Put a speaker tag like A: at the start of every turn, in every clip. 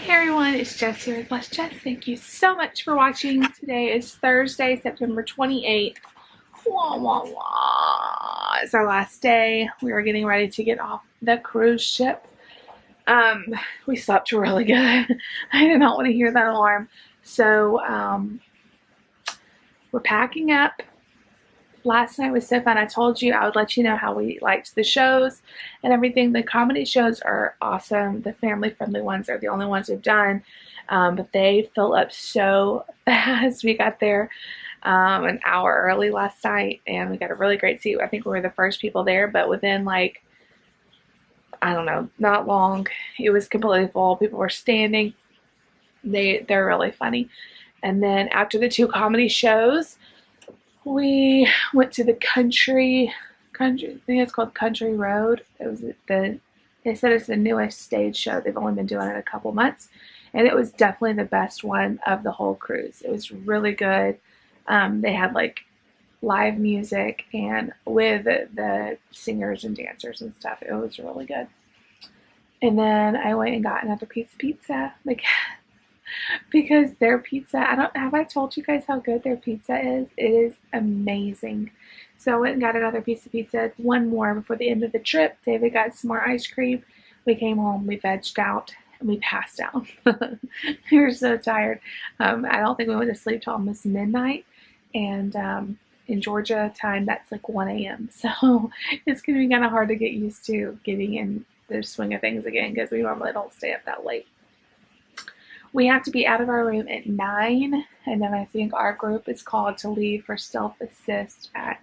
A: Hey everyone, it's Jess here with Blessed Jess. Thank you so much for watching. Today is Thursday, September 28th. Wah, wah, wah. It's our last day. We are getting ready to get off the cruise ship. We slept really good. I did not want to hear that alarm. So, we're packing up. Last night was so fun. I told you I would let you know how we liked the shows and everything. The comedy shows are awesome. The family-friendly ones are the only ones we've done, but they fill up so fast. We got there an hour early last night, and we got a really great seat. I think we were the first people there, but within like, I don't know, not long, it was completely full. People were standing. They're really funny. And then after the two comedy shows, we went to the country, I think it's called Country Road. It was they said it's the newest stage show. They've only been doing it a couple months, and it was definitely the best one of the whole cruise. It was really good. They had like live music and with the singers and dancers and stuff. It was really good. And then I went and got another piece of pizza, because their pizza, have I told you guys how good their pizza is? It is amazing. So I went and got another piece of pizza, one more before the end of the trip. David got some more ice cream. We came home, we vegged out, and we passed out. We were so tired. I don't think we went to sleep till almost midnight, and in Georgia time, that's like 1 a.m. So it's going to be kind of hard to get used to getting in the swing of things again, because we normally don't stay up that late. We have to be out of our room at 9, and then I think our group is called to leave for self-assist at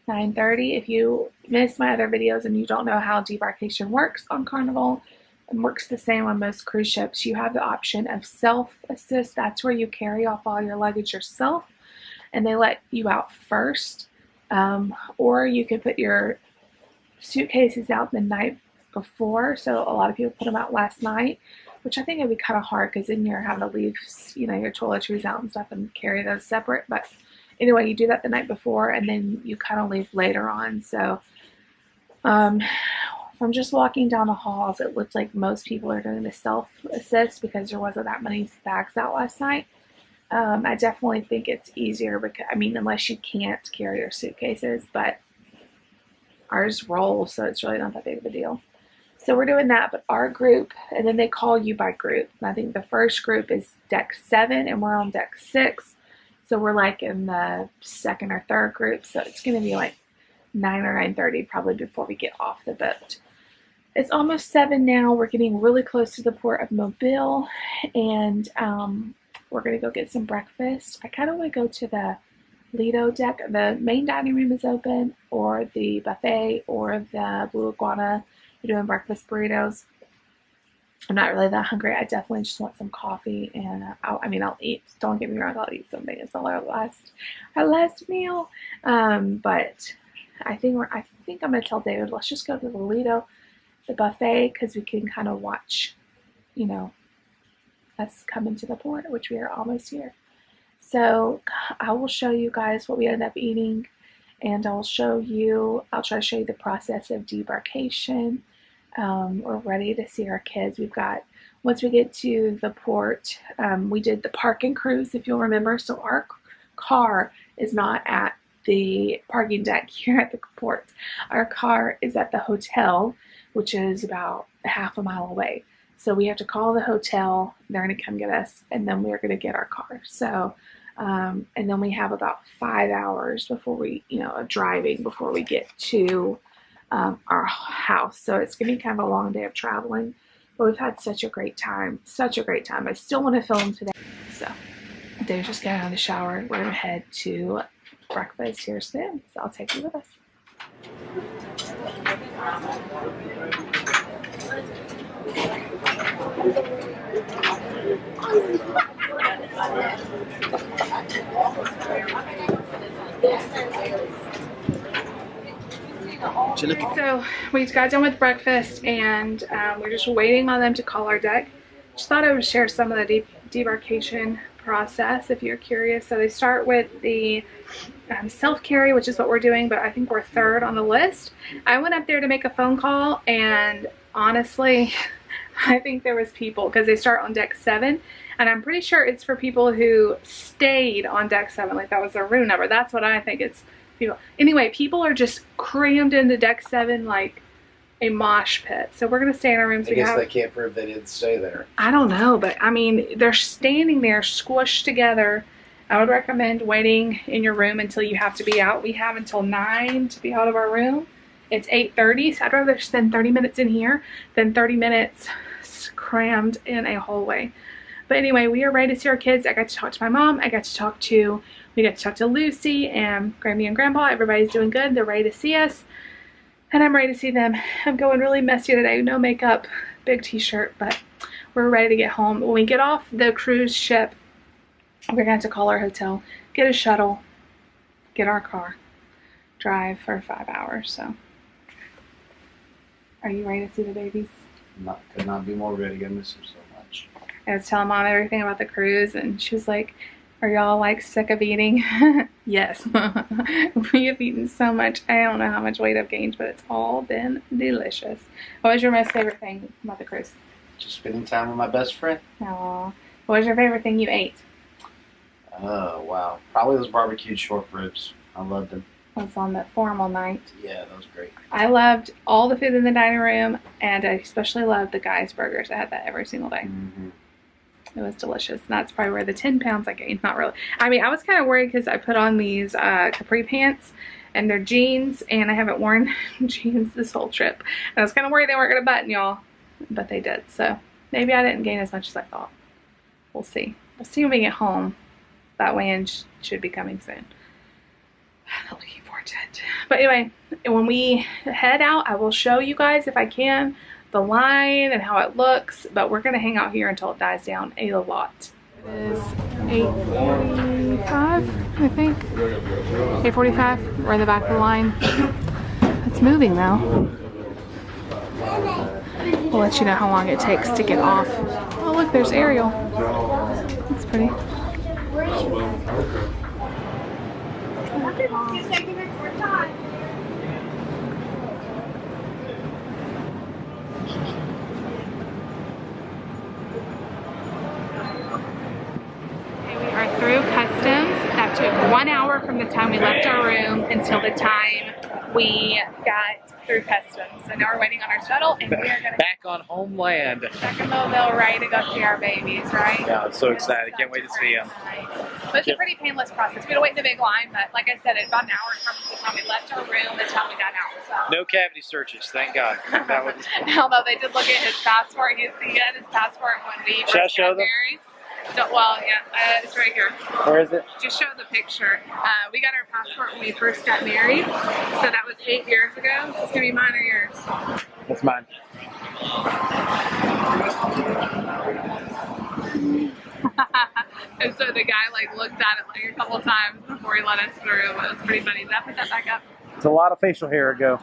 A: 9:30. If you missed my other videos and you don't know how debarkation works on Carnival, it works the same on most cruise ships. You have the option of self-assist. That's where you carry off all your luggage yourself, and they let you out first. Or you can put your suitcases out the night before. So a lot of people put them out last night, which I think it'd be kind of hard because then you're having to leave, your toiletries out and stuff and carry those separate. But anyway, you do that the night before, and then you kind of leave later on. So from just walking down the halls, it looks like most people are doing the self-assist because there wasn't that many bags out last night. I definitely think it's easier because, unless you can't carry your suitcases, but ours roll, so it's really not that big of a deal. So we're doing that, but our group, and then they call you by group. And I think the first group is deck 7, and we're on deck 6. So we're like in the second or third group. So it's going to be like 9 or 9:30 probably before we get off the boat. It's almost 7 now. We're getting really close to the port of Mobile, and we're going to go get some breakfast. I kind of want to go to the Lido deck. The main dining room is open, or the buffet, or the Blue Iguana. We're doing breakfast burritos. I'm not really that hungry. I definitely just want some coffee, and I'll eat. Don't get me wrong, I'll eat something. It's our last meal. But I think I'm gonna tell David, let's just go to the Lido, the buffet, because we can kind of watch, us come into the port, which we are almost here. So I will show you guys what we end up eating, and I'll try to show you the process of debarkation. We're ready to see our kids. Once we get to the port, we did the park and cruise, if you'll remember. So our car is not at the parking deck here at the port. Our car is at the hotel, which is about half a mile away. So we have to call the hotel. They're going to come get us, and then we're going to get our car. So, and then we have about 5 hours before we, driving before we get to our house. So it's going to be kind of a long day of traveling, but we've had such a great time. I still want to film today. So Dave's just getting out of the shower. We're going to head to breakfast here soon. So I'll take you with us. So we got done with breakfast, and we're just waiting on them to call our deck. Just thought I would share some of the debarkation process if you're curious. So they start with the self-carry, which is what we're doing, but I think we're third on the list. I went up there to make a phone call, and honestly, I think there was people, because they start on deck 7, and I'm pretty sure it's for people who stayed on deck 7, like that was their room number. That's what I think it's people. Anyway, people are just crammed into deck 7 like a mosh pit. So we're gonna stay in our rooms.
B: I guess they can't prove they didn't stay there.
A: I don't know, but I mean, they're standing there squished together. I would recommend waiting in your room until you have to be out. We have until 9 to be out of our room. It's 8:30, so I'd rather spend 30 minutes in here than 30 minutes crammed in a hallway. But anyway, we are ready to see our kids. I got to talk to my mom. We got to talk to Lucy and Grammy and Grandpa. Everybody's doing good. They're ready to see us. And I'm ready to see them. I'm going really messy today. No makeup, big t-shirt, but we're ready to get home. When we get off the cruise ship, we're going to have to call our hotel, get a shuttle, get our car, drive for 5 hours. So, are you ready to see the babies?
B: Could not be more ready. I miss them so much.
A: I was telling Mom everything about the cruise, and she was like, are y'all like sick of eating? Yes. We have eaten so much. I don't know how much weight I've gained, but it's all been delicious. What was your most favorite thing about the cruise?
B: Just spending time with my best friend.
A: Aww. What was your favorite thing you ate?
B: Oh, wow. Probably those barbecued short ribs. I loved them.
A: It was on the formal night.
B: Yeah, that was great.
A: I loved all the food in the dining room, and I especially loved the Guy's Burgers. I had that every single day.
B: Mm-hmm.
A: It was delicious. And that's probably where the 10 pounds I gained. Not really. I mean, I was kind of worried because I put on these capri pants, and they're jeans, and I haven't worn jeans this whole trip. And I was kind of worried they weren't going to button, y'all, but they did. So maybe I didn't gain as much as I thought. We'll see. We'll see when we get home. That weigh-in should be coming soon. I'm looking forward to it. But anyway, when we head out, I will show you guys, if I can, the line and how it looks. But we're going to hang out here until it dies down a lot. It is 8:45, I think. 8:45. We're in the back of the line. It's moving now. We'll let you know how long it takes to get off. Oh, look, there's Ariel. That's pretty. We are through customs. That took 1 hour from the time we left our room until the time we got through customs. So now we're waiting on our shuttle, and we are going to
C: back on homeland.
A: back in Mobile, ready to go see our babies, right?
C: Yeah, I'm so excited. Can't wait to see them.
A: But it's a pretty painless process. We had to wait in the big line, but like I said, it's about an hour from the time we left our room to the time we got out. So.
C: No cavity searches, thank God. That was...
A: Although they did look at his passport, he had his passport when we
C: Should I
A: first
C: show
A: got
C: them?
A: married. So, well, yeah, it's right here.
C: Where is it?
A: Just show the picture. We got our passport when we first got married, so that was 8 years ago. It's gonna be mine or yours?
C: That's mine.
A: And so the guy like looked at it like a couple times before he let us through. But it was pretty funny. Did I put that back up?
C: It's a lot of facial hair ago.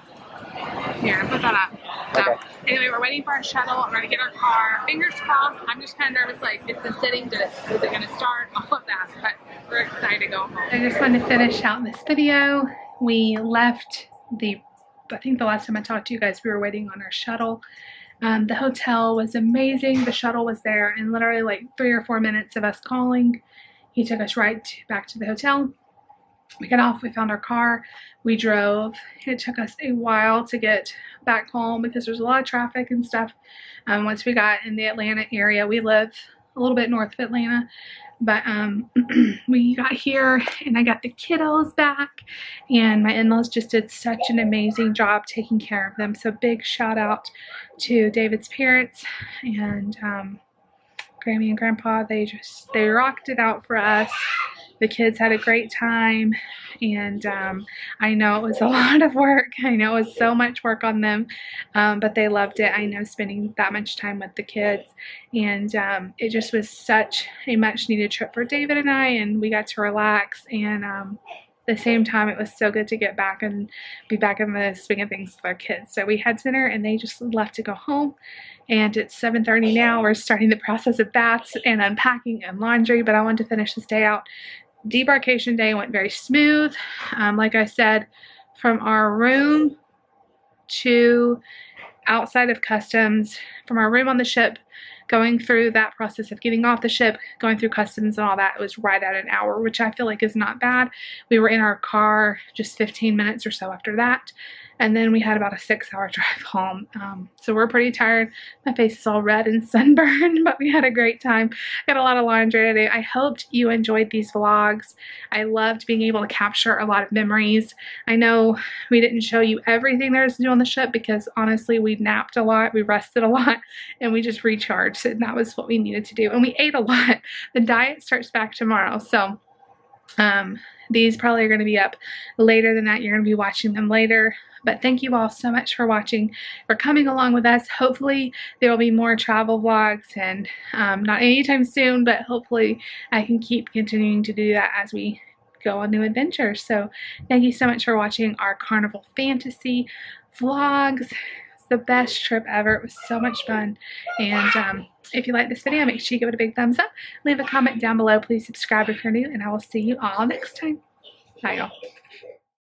A: Here, put that up. So,
C: Okay.
A: anyway, we're waiting for our shuttle. I'm ready to get our car. Fingers crossed. I'm just kind of nervous, like, it's been sitting. Is it going to start? All of that. But we're excited to go home. I just wanted to finish out this video. We left I think the last time I talked to you guys, we were waiting on our shuttle. The hotel was amazing. The shuttle was there in literally like 3 or 4 minutes of us calling. He took us back to the hotel. We got off, we found our car, we drove. It took us a while to get back home because there's a lot of traffic and stuff. Once we got in the Atlanta area, we live a little bit north of Atlanta, but we got here and I got the kiddos back, and my in-laws just did such an amazing job taking care of them. So big shout out to David's parents and Grammy and Grandpa. They rocked it out for us. The kids had a great time, and I know it was a lot of work. I know it was so much work on them, but they loved it. I know spending that much time with the kids, and it just was such a much needed trip for David and I, and we got to relax, and at the same time it was so good to get back and be back in the swing of things with our kids. So we had dinner and they just left to go home, and it's 7:30 now. We're starting the process of baths and unpacking and laundry, but I wanted to finish this day out. Debarkation day went very smooth. Like I said, from our room to outside of customs, from our room on the ship, going through that process of getting off the ship, going through customs and all that, it was right at an hour, which I feel like is not bad. We were in our car just 15 minutes or so after that. And then we had about a 6-hour drive home. So we're pretty tired. My face is all red and sunburned, but we had a great time. Got a lot of laundry to do. I hoped you enjoyed these vlogs. I loved being able to capture a lot of memories. I know we didn't show you everything there is to do on the ship because honestly, we napped a lot, we rested a lot, and we just recharged. And that was what we needed to do. And we ate a lot. The diet starts back tomorrow. So these probably are going to be up later than that. You're going to be watching them later. But thank you all so much for watching, for coming along with us. Hopefully there will be more travel vlogs, and not anytime soon, but hopefully I can keep continuing to do that as we go on new adventures. So thank you so much for watching our Carnival Fantasy vlogs. It's the best trip ever. It was so much fun. And if you like this video, make sure you give it a big thumbs up. Leave a comment down below. Please subscribe if you're new, and I will see you all next time. Bye, y'all.